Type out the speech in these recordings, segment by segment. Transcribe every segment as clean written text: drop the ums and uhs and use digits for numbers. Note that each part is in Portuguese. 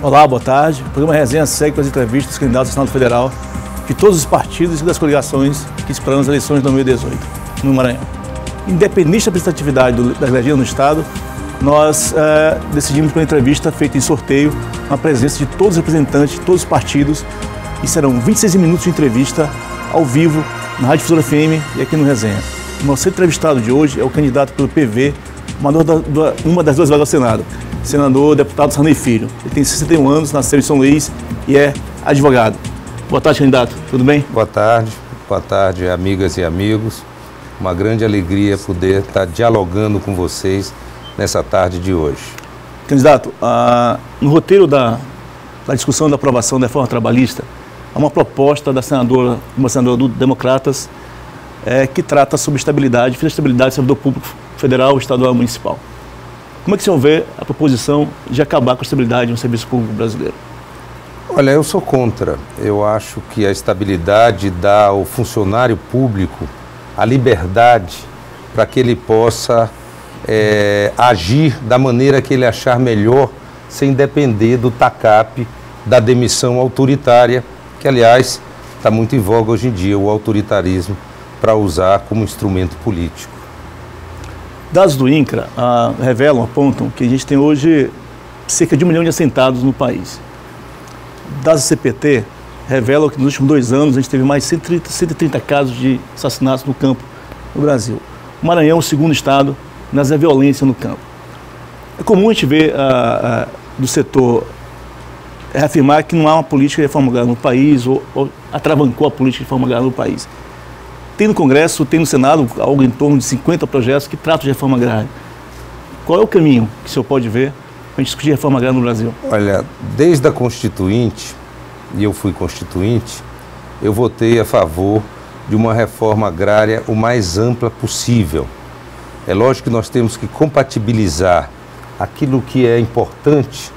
Olá, boa tarde. O programa Resenha segue com as entrevistas dos candidatos ao Senado Federal de todos os partidos e das coligações que esperam as eleições de 2018 no Maranhão. Independente da representatividade das legendas no Estado, nós decidimos por uma entrevista feita em sorteio, na presença de todos os representantes de todos os partidos, e serão 26 minutos de entrevista ao vivo na Rádio Difusora FM e aqui no Resenha. O nosso entrevistado de hoje é o candidato pelo PV, uma das duas vagas ao Senado, senador deputado Sarney Filho. Ele tem 61 anos, nasceu em São Luís e é advogado. Boa tarde, candidato. Tudo bem? Boa tarde, amigas e amigos. Uma grande alegria poder estar dialogando com vocês nessa tarde de hoje. Candidato, no roteiro da discussão da aprovação da reforma trabalhista, há uma proposta da senadora, uma senadora do Democratas, que trata sobre estabilidade, do servidor público federal, estadual e municipal. Como é que o senhor vê a proposição de acabar com a estabilidade no serviço público brasileiro? Olha, eu sou contra. Eu acho que a estabilidade dá ao funcionário público a liberdade para que ele possa agir da maneira que ele achar melhor, sem depender do TACAP, da demissão autoritária, que, aliás, está muito em voga hoje em dia, o autoritarismo, para usar como instrumento político. Dados do INCRA apontam que a gente tem hoje cerca de 1 milhão de assentados no país. Dados do CPT revelam que nos últimos 2 anos a gente teve mais de 130 casos de assassinatos no campo no Brasil. O Maranhão é o segundo estado nas violência no campo. É comum a gente ver do setor reafirmar que não há uma política de reforma agrária no país ou atravancou a política de reforma agrária no país. Tem no Congresso, tem no Senado algo em torno de 50 projetos que tratam de reforma agrária. Qual é o caminho que o senhor pode ver para a gente discutir reforma agrária no Brasil? Olha, desde a Constituinte, e eu fui constituinte, eu votei a favor de uma reforma agrária o mais ampla possível. É lógico que nós temos que compatibilizar aquilo que é importante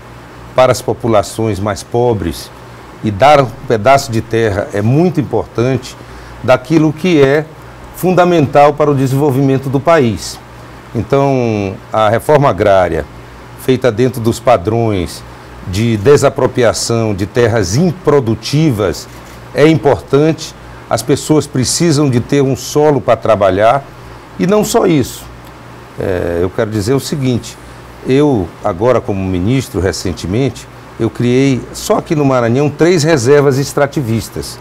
para as populações mais pobres, e dar um pedaço de terra é muito importante daquilo que é fundamental para o desenvolvimento do país. Então, a reforma agrária, feita dentro dos padrões de desapropriação de terras improdutivas, é importante. As pessoas precisam de ter um solo para trabalhar, e não só isso. Eu quero dizer o seguinte: eu, agora como ministro, recentemente, eu criei, só aqui no Maranhão, 3 reservas extrativistas.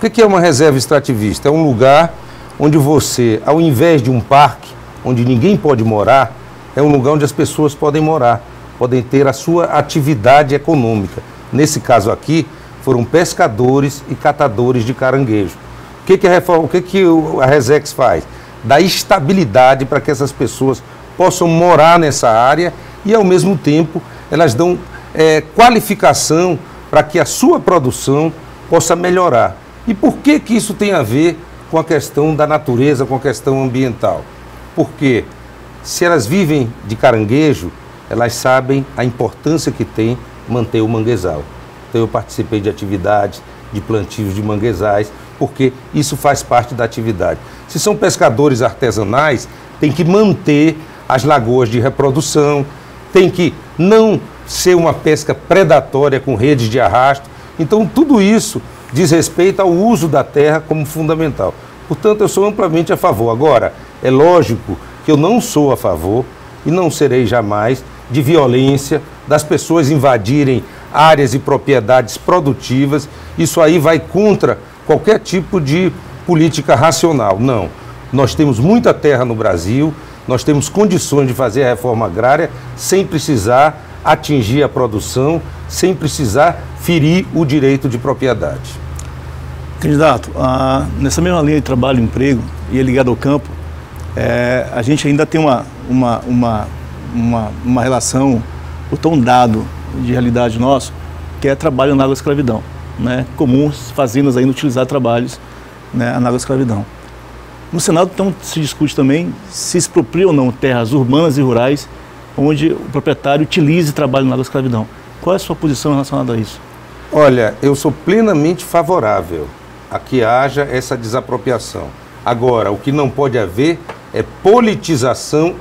O que é uma reserva extrativista? É um lugar onde você, ao invés de um parque, onde ninguém pode morar, é um lugar onde as pessoas podem morar, podem ter a sua atividade econômica. Nesse caso aqui, foram pescadores e catadores de caranguejo. O que a Resex faz? Dá estabilidade para que essas pessoas possam morar nessa área e, ao mesmo tempo, elas dão qualificação para que a sua produção possa melhorar. E por que isso tem a ver com a questão da natureza, com a questão ambiental? Porque se elas vivem de caranguejo, elas sabem a importância que tem manter o manguezal. Então eu participei de atividades, de plantios de manguezais, porque isso faz parte da atividade. Se são pescadores artesanais, tem que manter as lagoas de reprodução, tem que não ser uma pesca predatória com redes de arrasto. Então tudo isso diz respeito ao uso da terra como fundamental. Portanto, eu sou amplamente a favor. Agora, é lógico que eu não sou a favor, e não serei jamais, de violência, das pessoas invadirem áreas e propriedades produtivas. Isso aí vai contra qualquer tipo de política racional. Não. Nós temos muita terra no Brasil, nós temos condições de fazer a reforma agrária sem precisar atingir a produção, sem precisar ferir o direito de propriedade. Candidato, nessa mesma linha de trabalho e emprego, e ligado ao campo, a gente ainda tem uma relação, um dado de realidade nosso, que é trabalho análogo à escravidão. Né? Comuns fazendas ainda utilizar trabalhos, né, análogo à escravidão. No Senado, então, se discute também se expropria ou não terras urbanas e rurais onde o proprietário utilize trabalho análogo à escravidão. Qual é a sua posição relacionada a isso? Olha, eu sou plenamente favorável a que haja essa desapropriação. Agora, o que não pode haver é politização,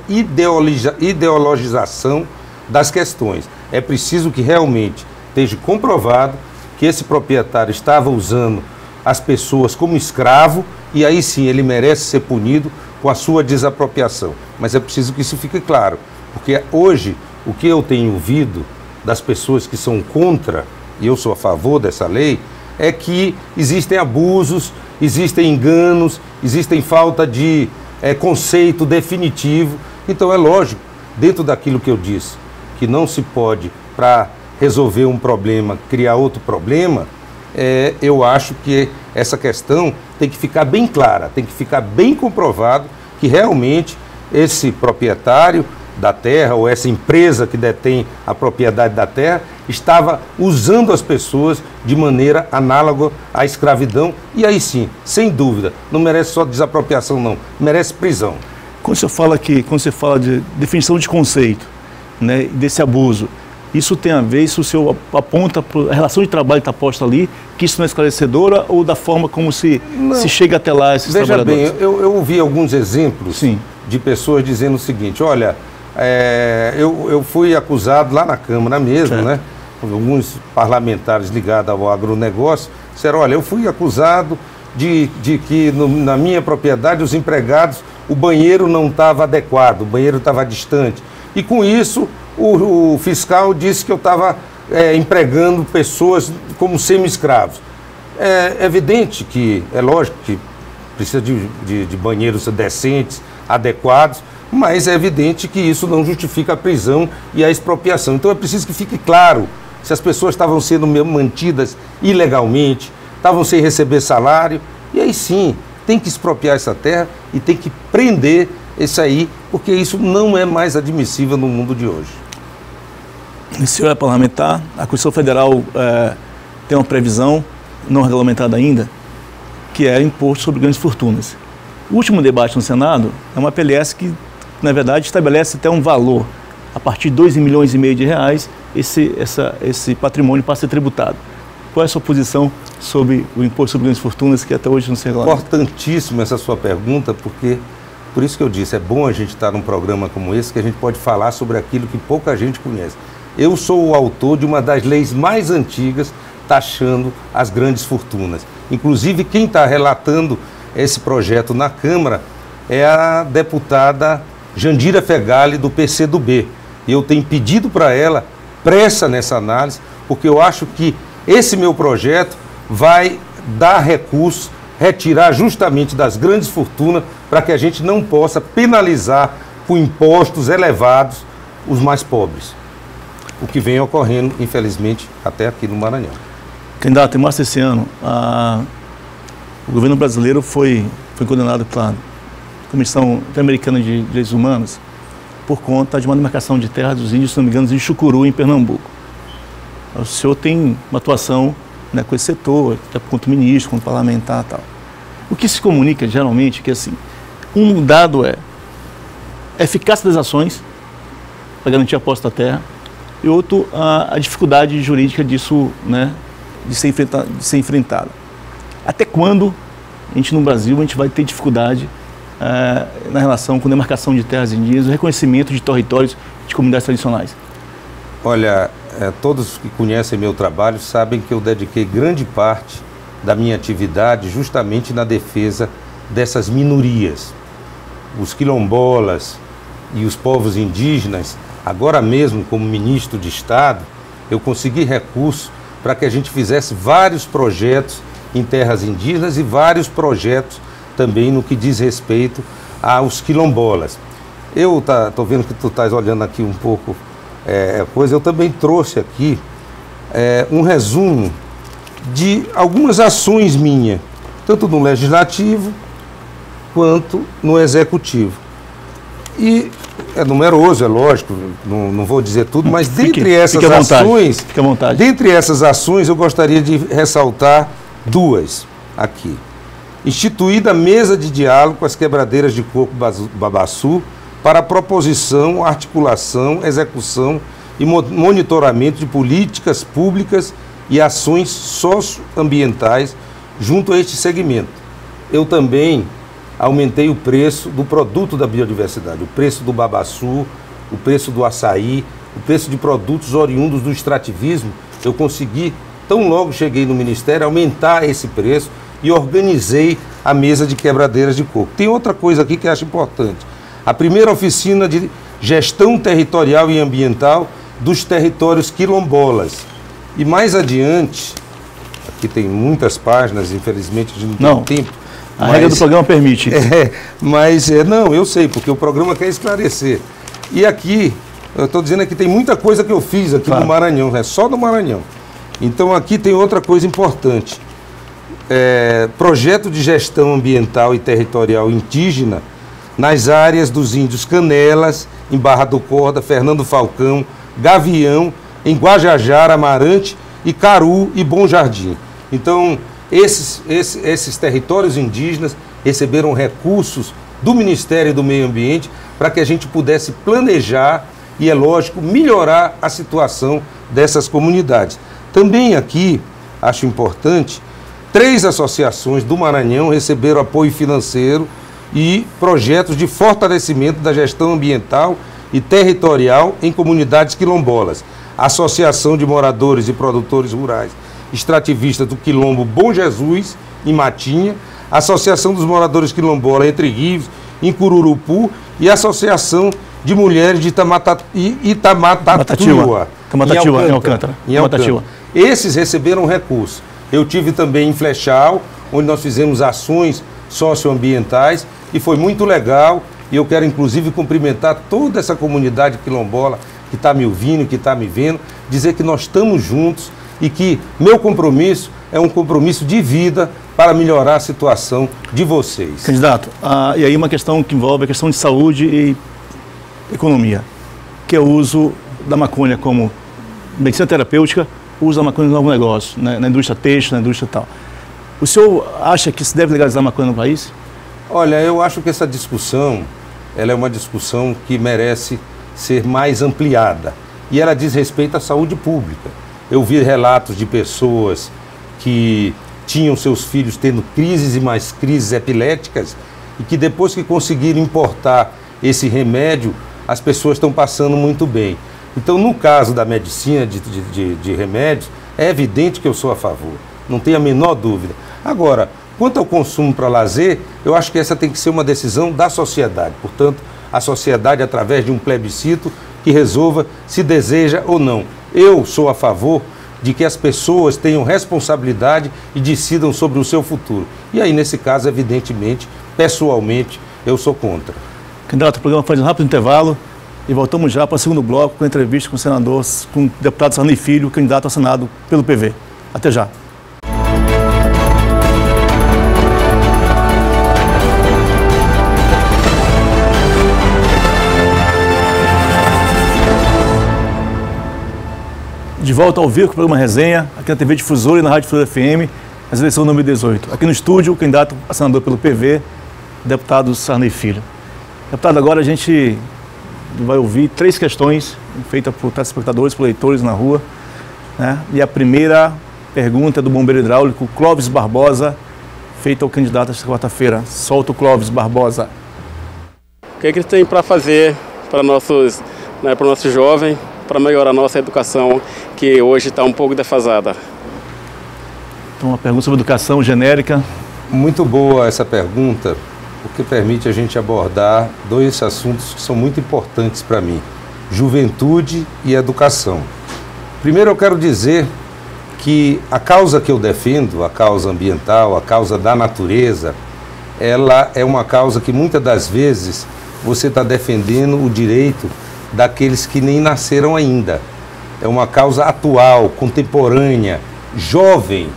ideologização das questões. É preciso que realmente esteja comprovado que esse proprietário estava usando as pessoas como escravo, e aí sim ele merece ser punido com a sua desapropriação. Mas é preciso que isso fique claro, porque hoje o que eu tenho ouvido das pessoas que são contra, e eu sou a favor dessa lei, é que existem abusos, existem enganos, existem falta de conceito definitivo. Então é lógico, dentro daquilo que eu disse, que não se pode, para resolver um problema, criar outro problema, eu acho que essa questão tem que ficar bem clara, tem que ficar bem comprovado que realmente esse proprietário da terra ou essa empresa que detém a propriedade da terra estava usando as pessoas de maneira análoga à escravidão, e aí sim, sem dúvida, não merece só desapropriação não, merece prisão. Quando você fala de definição de conceito, né, desse abuso, isso tem a ver, isso o senhor aponta a relação de trabalho que está posta ali, que isso não é esclarecedora, ou da forma como se chega até lá esses trabalhadores? Veja bem, eu ouvi alguns exemplos de pessoas dizendo o seguinte, olha, eu fui acusado lá na Câmara mesmo, né? Alguns parlamentares ligados ao agronegócio disseram, olha, eu fui acusado de que na minha propriedade os empregados, o banheiro não estava adequado, o banheiro estava distante. E com isso o fiscal disse que eu estava empregando pessoas como semi-escravos. É evidente que, é lógico que precisa de banheiros decentes, adequados, mas é evidente que isso não justifica a prisão e a expropriação. Então é preciso que fique claro se as pessoas estavam sendo mantidas ilegalmente, estavam sem receber salário, e aí sim, tem que expropriar essa terra e tem que prender esse aí, porque isso não é mais admissível no mundo de hoje. O senhor é parlamentar, a Constituição Federal tem uma previsão, não regulamentada ainda, que é imposto sobre grandes fortunas. O último debate no Senado é uma PLS que, na verdade, estabelece até um valor. A partir de 2,5 milhões de reais, esse patrimônio passa a ser tributado. Qual é a sua posição sobre o imposto sobre grandes fortunas, que até hoje não se regulamenta? Importantíssima essa sua pergunta, porque, por isso que eu disse, é bom a gente estar num programa como esse, que a gente pode falar sobre aquilo que pouca gente conhece. Eu sou o autor de uma das leis mais antigas taxando as grandes fortunas. Inclusive, quem está relatando esse projeto na Câmara é a deputada Jandira Fegali, do PCdoB. E eu tenho pedido para ela pressa nessa análise, porque eu acho que esse meu projeto vai dar recursos, retirar justamente das grandes fortunas, para que a gente não possa penalizar com impostos elevados os mais pobres. O que vem ocorrendo, infelizmente, até aqui no Maranhão. Candidato, em março desse ano, o governo brasileiro foi condenado pela Comissão Interamericana de Direitos Humanos por conta de uma demarcação de terra dos índios, se não me engano, em Chucuru, em Pernambuco. O senhor tem uma atuação, né, com esse setor, quanto ministro, quanto parlamentar e tal. O que se comunica, geralmente, é que assim, um dado é a eficácia das ações para garantir a posse da terra, e outro, a dificuldade jurídica disso, né, de ser enfrentada. Até quando a gente, no Brasil, a gente vai ter dificuldade na relação com demarcação de terras indígenas, o reconhecimento de territórios de comunidades tradicionais? Olha, todos que conhecem meu trabalho sabem que eu dediquei grande parte da minha atividade justamente na defesa dessas minorias. Os quilombolas e os povos indígenas, agora mesmo como ministro de Estado, eu consegui recursos para que a gente fizesse vários projetos em terras indígenas e vários projetos também no que diz respeito aos quilombolas. Eu estou vendo que tu estás olhando aqui um pouco coisa, eu também trouxe aqui um resumo de algumas ações minhas, tanto no Legislativo quanto no Executivo. E é numeroso, é lógico, não vou dizer tudo, mas dentre essas ações eu gostaria de ressaltar duas aqui. Instituída a mesa de diálogo com as quebradeiras de coco babaçu para a proposição, articulação, execução e monitoramento de políticas públicas e ações socioambientais junto a este segmento. Eu também aumentei o preço do produto da biodiversidade, o preço do babaçu, o preço do açaí, o preço de produtos oriundos do extrativismo, Eu consegui, tão logo cheguei no Ministério, aumentar esse preço e organizei a mesa de quebradeiras de coco. Tem outra coisa aqui que eu acho importante. A primeira oficina de gestão territorial e ambiental dos territórios quilombolas. E mais adiante, aqui tem muitas páginas, infelizmente a gente não tem tempo. A regra do programa permite. Não, eu sei, porque o programa quer esclarecer. E aqui, eu estou dizendo que tem muita coisa que eu fiz aqui no Maranhão, é só do Maranhão. Então aqui tem outra coisa importante. Projeto de gestão ambiental e territorial indígena nas áreas dos índios Canelas, em Barra do Corda, Fernando Falcão, Gavião, em Guajajara, Amarante e Caru e Bom Jardim. Então, esses territórios indígenas receberam recursos do Ministério do Meio Ambiente para que a gente pudesse planejar e, é lógico, melhorar a situação dessas comunidades. Também aqui, acho importante, 3 associações do Maranhão receberam apoio financeiro e projetos de fortalecimento da gestão ambiental e territorial em comunidades quilombolas. Associação de Moradores e Produtores Rurais Extrativistas do Quilombo Bom Jesus, em Matinha, Associação dos Moradores Quilombolas Entre Rios, em Cururupu, e Associação de Mulheres de Itamatatua, em Alcântara. Esses receberam recursos. Eu tive também em Flechal, onde nós fizemos ações socioambientais e foi muito legal. E eu quero inclusive cumprimentar toda essa comunidade quilombola que está me ouvindo, que está me vendo, dizer que nós estamos juntos e que meu compromisso é um compromisso de vida para melhorar a situação de vocês. Candidato, e aí uma questão que envolve a questão de saúde e economia, que é o uso da maconha como medicina terapêutica, o uso da maconha no novo negócio, né, na indústria têxtil, na indústria tal. O senhor acha que se deve legalizar a maconha no país? Olha, eu acho que essa discussão, ela é uma discussão que merece ser mais ampliada. E ela diz respeito à saúde pública. Eu vi relatos de pessoas que tinham seus filhos tendo crises e mais crises epiléticas e que depois que conseguiram importar esse remédio, as pessoas estão passando muito bem. Então, no caso da medicina de remédios, é evidente que eu sou a favor, não tem a menor dúvida. Agora, quanto ao consumo para lazer, eu acho que essa tem que ser uma decisão da sociedade. Portanto, a sociedade, através de um plebiscito, que resolva se deseja ou não. Eu sou a favor de que as pessoas tenham responsabilidade e decidam sobre o seu futuro. E aí, nesse caso, evidentemente, pessoalmente, eu sou contra. Candidato, o programa faz um rápido intervalo e voltamos já para o segundo bloco com a entrevista com o senador, com o deputado Sarney Filho, candidato ao Senado pelo PV. Até já. De volta ao vivo com o programa Resenha, aqui na TV Difusora e na Rádio Difusora FM, nas eleições 2018. Aqui no estúdio, o candidato a senador pelo PV, deputado Sarney Filho. Deputado, agora a gente vai ouvir 3 questões feitas por telespectadores, por leitores na rua, né? E a primeira pergunta é do bombeiro hidráulico Clóvis Barbosa, feita ao candidato esta quarta-feira. Solta o Clóvis Barbosa. O que é que eles têm para fazer para nossos, né, para o nosso jovem, para melhorar a nossa educação, que hoje está um pouco defasada? Então, uma pergunta sobre educação genérica. Muito boa essa pergunta, porque permite a gente abordar 2 assuntos que são muito importantes para mim: juventude e educação. Primeiro, eu quero dizer que a causa que eu defendo, a causa ambiental, a causa da natureza, ela é uma causa que muitas das vezes você está defendendo o direito daqueles que nem nasceram ainda. É uma causa atual, contemporânea, jovem.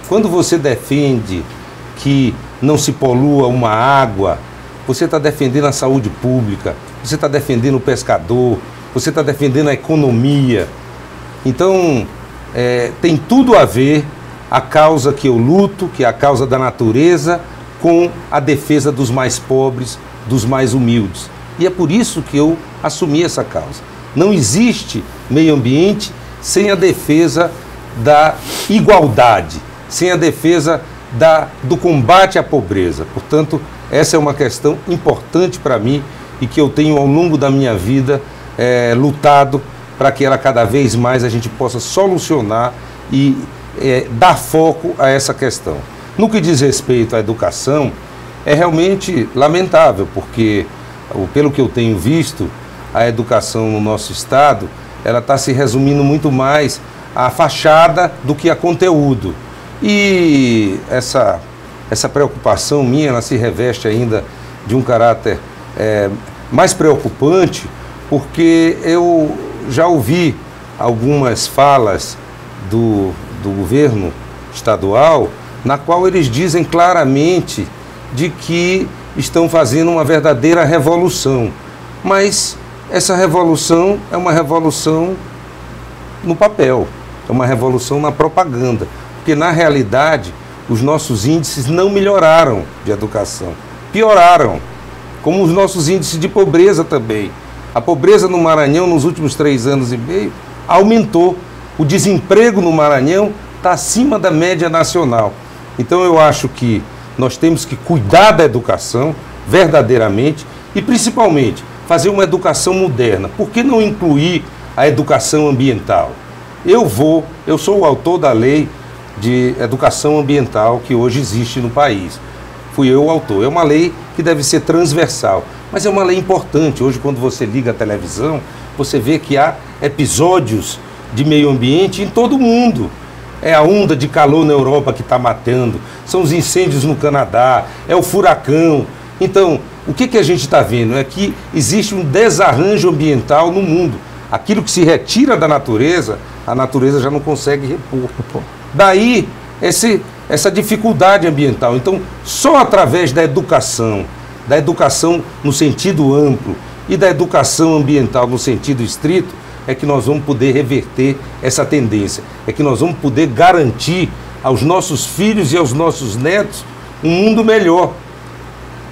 Quando você defende que não se polua uma água, você está defendendo a saúde pública, você está defendendo o pescador, você está defendendo a economia. Então, tem tudo a ver a causa que eu luto, que é a causa da natureza, com a defesa dos mais pobres, dos mais humildes. E é por isso que eu assumi essa causa. Não existe meio ambiente sem a defesa da igualdade, sem a defesa do combate à pobreza. Portanto, essa é uma questão importante para mim e que eu tenho ao longo da minha vida lutado para que ela cada vez mais a gente possa solucionar e dar foco a essa questão. No que diz respeito à educação, é realmente lamentável, porque, pelo que eu tenho visto, a educação no nosso estado, ela está se resumindo muito mais à fachada do que a conteúdo. E essa preocupação minha, ela se reveste ainda de um caráter mais preocupante, porque eu já ouvi algumas falas do governo estadual, na qual eles dizem claramente de que estão fazendo uma verdadeira revolução. Mas essa revolução é uma revolução no papel, é uma revolução na propaganda, porque na realidade os nossos índices não melhoraram de educação, pioraram, como os nossos índices de pobreza também. A pobreza no Maranhão nos últimos 3 anos e meio aumentou, o desemprego no Maranhão está acima da média nacional. Então eu acho que nós temos que cuidar da educação verdadeiramente e principalmente fazer uma educação moderna. Por que não incluir a educação ambiental? Eu sou o autor da lei de educação ambiental que hoje existe no país. Fui eu o autor. É uma lei que deve ser transversal, mas é uma lei importante. Hoje, quando você liga a televisão, você vê que há episódios de meio ambiente em todo o mundo. É a onda de calor na Europa que está matando, são os incêndios no Canadá, é o furacão. Então, o que a gente está vendo é que existe um desarranjo ambiental no mundo. Aquilo que se retira da natureza, a natureza já não consegue repor. Daí essa dificuldade ambiental. Então, só através da educação no sentido amplo e da educação ambiental no sentido estrito, é que nós vamos poder reverter essa tendência, é que nós vamos poder garantir aos nossos filhos e aos nossos netos um mundo melhor.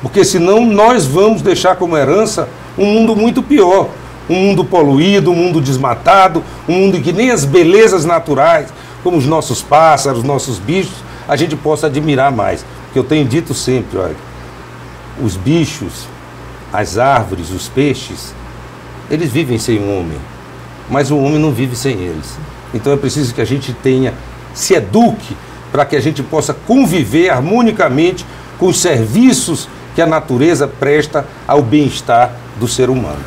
Porque senão nós vamos deixar como herança um mundo muito pior, um mundo poluído, um mundo desmatado, um mundo em que nem as belezas naturais, como os nossos pássaros, nossos bichos, a gente possa admirar mais. Porque eu tenho dito sempre, olha, os bichos, as árvores, os peixes, eles vivem sem o homem, mas o homem não vive sem eles. Então é preciso que a gente se eduque para que a gente possa conviver harmonicamente com os serviços que a natureza presta ao bem-estar do ser humano.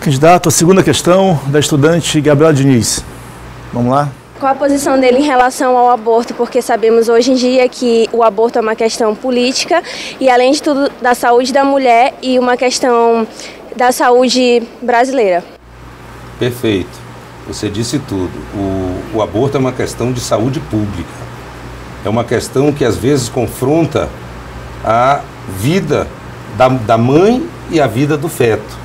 Candidato, a segunda questão da estudante Gabriela Diniz. Vamos lá? Qual a posição dele em relação ao aborto? Porque sabemos hoje em dia que o aborto é uma questão política e, além de tudo, da saúde da mulher e uma questão da saúde brasileira. Perfeito. Você disse tudo. O aborto é uma questão de saúde pública. É uma questão que às vezes confronta a vida da mãe e a vida do feto.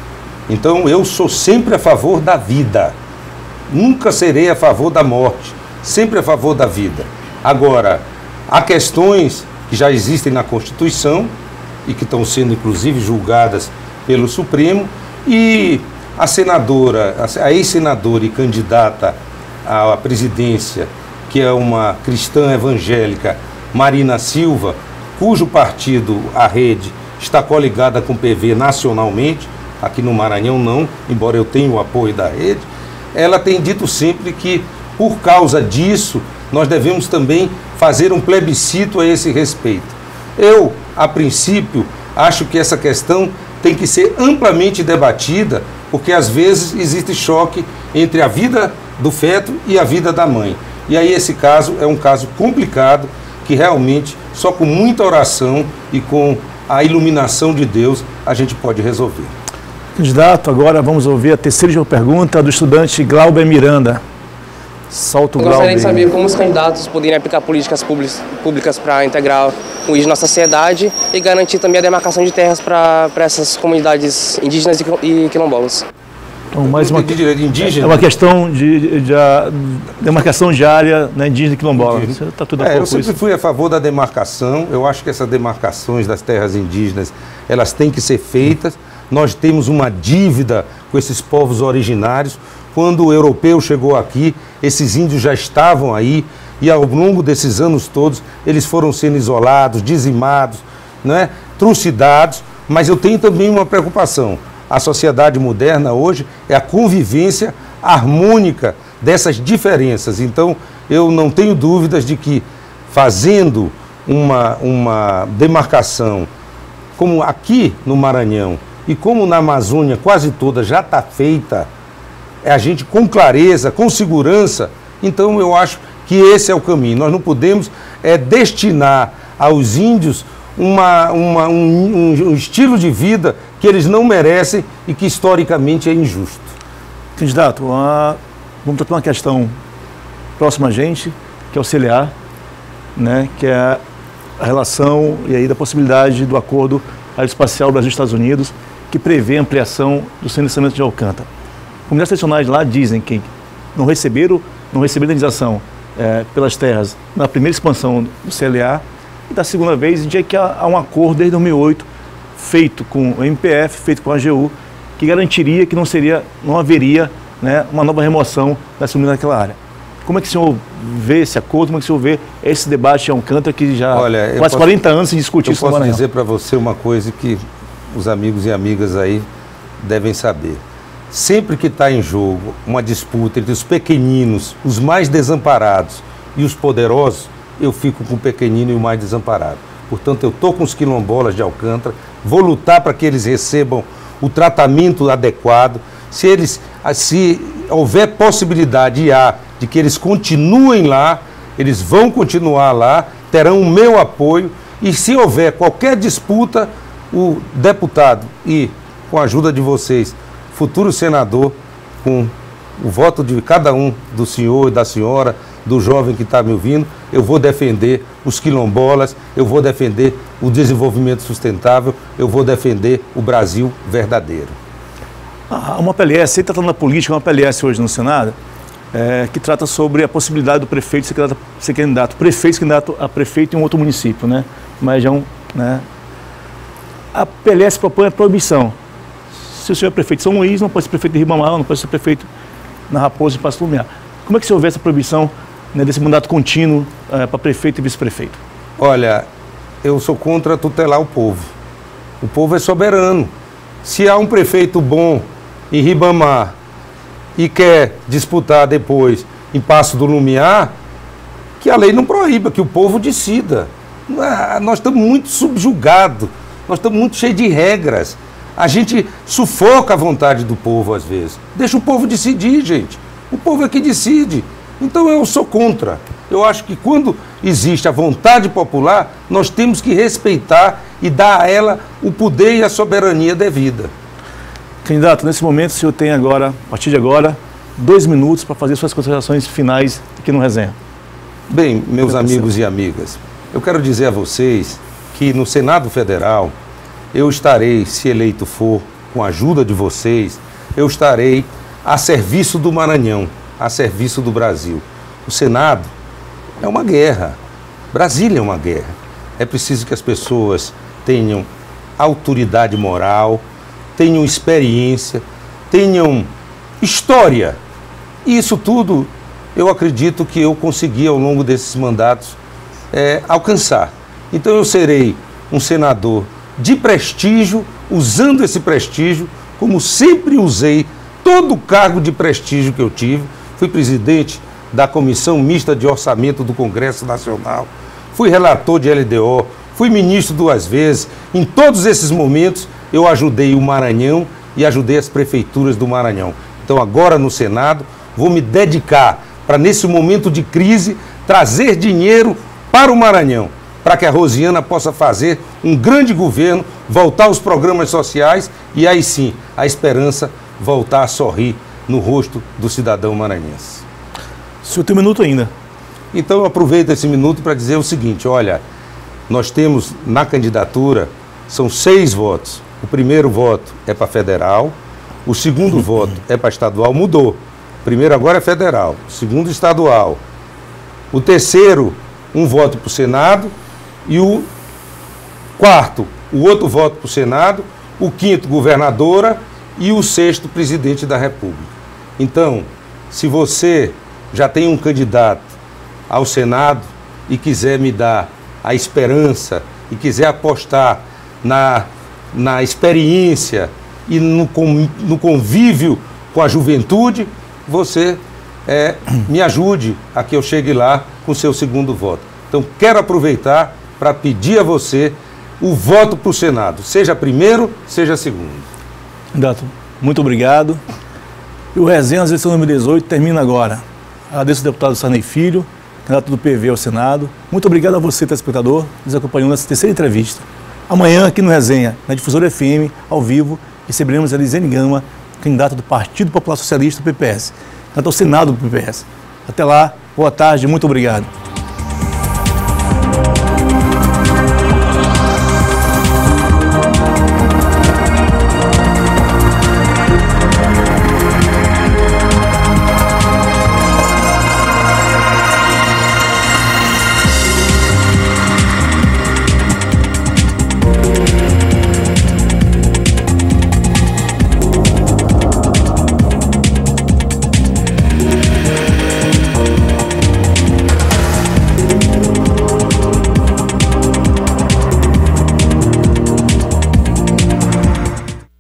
Então eu sou sempre a favor da vida. Nunca serei a favor da morte. Sempre a favor da vida. Agora, há questões que já existem na Constituição e que estão sendo inclusive julgadas pelo Supremo, e a senadora, a ex-senadora e candidata à presidência, que é uma cristã evangélica, Marina Silva, cujo partido, a Rede, está coligada com o PV nacionalmente, aqui no Maranhão não, embora eu tenha o apoio da Rede, ela tem dito sempre que, por causa disso, nós devemos também fazer um plebiscito a esse respeito. Eu, a princípio, acho que essa questão tem que ser amplamente debatida, porque às vezes existe choque entre a vida do feto e a vida da mãe. E aí esse caso é um caso complicado, que realmente só com muita oração e com a iluminação de Deus a gente pode resolver. Candidato, agora vamos ouvir a terceira pergunta do estudante Glauber Miranda. Solta o Glauber. Gostaria de saber como os candidatos poderiam aplicar políticas públicas para integrar o índio na sociedade e garantir também a demarcação de terras para essas comunidades indígenas e quilombolas. Então, mais uma indígena. É uma questão de demarcação de área, né, indígena e quilombola. Você está tudo eu sempre fui a favor da demarcação. Eu acho que essas demarcações das terras indígenas, elas têm que ser feitas. Nós temos uma dívida com esses povos originários. Quando o europeu chegou aqui, esses índios já estavam aí, e ao longo desses anos todos, eles foram sendo isolados, dizimados, né, trucidados. Mas eu tenho também uma preocupação. A sociedade moderna hoje é a convivência harmônica dessas diferenças. Então, eu não tenho dúvidas de que, fazendo uma demarcação, como aqui no Maranhão e como na Amazônia quase toda já está feita, a gente com clareza, com segurança, então eu acho que esse é o caminho. Nós não podemos destinar aos índios um estilo de vida que eles não merecem e que historicamente é injusto. Candidato, vamos tratar uma questão próxima a gente, que é o CLA, né, que é a relação e aí da possibilidade do acordo aeroespacial Brasil-Estados Unidos, que prevê a ampliação do licenciamento de Alcântara. Comunidades tradicionais lá dizem que não receberam indenização pelas terras na primeira expansão do CLA e da segunda vez, em dia que há um acordo desde 2008 feito com o MPF, feito com a AGU, que garantiria que não haveria, né, uma nova remoção das comunidades naquela área. Como é que o senhor vê esse acordo, como é que o senhor vê esse debate em Alcântara que já quase 40 anos se discute isso no Maranhão? Eu posso dizer para você uma coisa que os amigos e amigas aí devem saber. Sempre que está em jogo uma disputa entre os pequeninos, os mais desamparados e os poderosos, eu fico com o pequenino e o mais desamparado. Portanto, eu estou com os quilombolas de Alcântara, vou lutar para que eles recebam o tratamento adequado. Se houver possibilidade de que eles continuem lá, eles vão continuar lá, terão o meu apoio, e se houver qualquer disputa, o deputado e, com a ajuda de vocês, futuro senador, com o voto de cada um, do senhor e da senhora, do jovem que está me ouvindo, eu vou defender os quilombolas, eu vou defender o desenvolvimento sustentável, eu vou defender o Brasil verdadeiro. Uma PLS, você está tratando da política, uma PLS hoje no Senado, que trata sobre a possibilidade do prefeito ser candidato a prefeito em um outro município, né? Uma região, né? A PLS propõe a proibição. Se o senhor é prefeito de São Luís, não pode ser prefeito de Ribamar, não pode ser prefeito na Raposa e Passo Lumiar. Como é que o senhor vê essa proibição, né, desse mandato contínuo para prefeito e vice-prefeito? Olha, eu sou contra tutelar o povo. O povo é soberano. Se há um prefeito bom em Ribamar e quer disputar depois em Passo do Lumiar, que a lei não proíba, que o povo decida. Nós estamos muito subjugados, nós estamos muito cheios de regras. A gente sufoca a vontade do povo às vezes. Deixa o povo decidir, gente. O povo é que decide. Então eu sou contra. Eu acho que quando existe a vontade popular, nós temos que respeitar e dar a ela o poder e a soberania devida. Candidato, nesse momento o senhor tem agora, a partir de agora, 2 minutos para fazer suas considerações finais aqui no Resenha. Bem, meus amigos e amigas, eu quero dizer a vocês que no Senado Federal eu estarei, se eleito for, com a ajuda de vocês, eu estarei a serviço do Maranhão, a serviço do Brasil. O Senado é uma guerra, Brasília é uma guerra. É preciso que as pessoas tenham autoridade moral, tenham experiência, tenham história. E isso tudo eu acredito que eu consegui ao longo desses mandatos alcançar. Então eu serei um senador de prestígio, usando esse prestígio, como sempre usei todo o cargo de prestígio que eu tive. Fui presidente da Comissão Mista de Orçamento do Congresso Nacional, fui relator de LDO, fui ministro 2 vezes. Em todos esses momentos eu ajudei o Maranhão e ajudei as prefeituras do Maranhão. Então agora no Senado vou me dedicar para, nesse momento de crise, trazer dinheiro para o Maranhão, para que a Rosiana possa fazer um grande governo, voltar aos programas sociais e aí sim a esperança voltar a sorrir no rosto do cidadão maranhense. O senhor tem 1 minuto ainda. Então eu aproveito esse minuto para dizer o seguinte: olha, nós temos na candidatura, são 6 votos. O primeiro voto é para federal, o segundo voto é para estadual, mudou. O primeiro agora é federal, o segundo estadual. O terceiro, um voto para o Senado, e o quarto, o outro voto para o Senado, o quinto, governadora, e o sexto, presidente da República. Então, se você já tem um candidato ao Senado e quiser me dar a esperança e quiser apostar na experiência e no convívio com a juventude, você me ajude a que eu chegue lá com o seu segundo voto. Então, quero aproveitar para pedir a você o voto para o Senado, seja primeiro, seja segundo. Candidato, muito obrigado. E o Resenha, às vezes, número 18, termina agora. Agradeço ao deputado Sarney Filho, candidato do PV ao Senado. Muito obrigado a você, telespectador, que nos acompanhou nessa terceira entrevista. Amanhã, aqui no Resenha, na Difusora FM, ao vivo, receberemos a Elisiane Gama, candidata do Partido Popular Socialista do PPS, candidata ao Senado do PPS. Até lá, boa tarde, muito obrigado.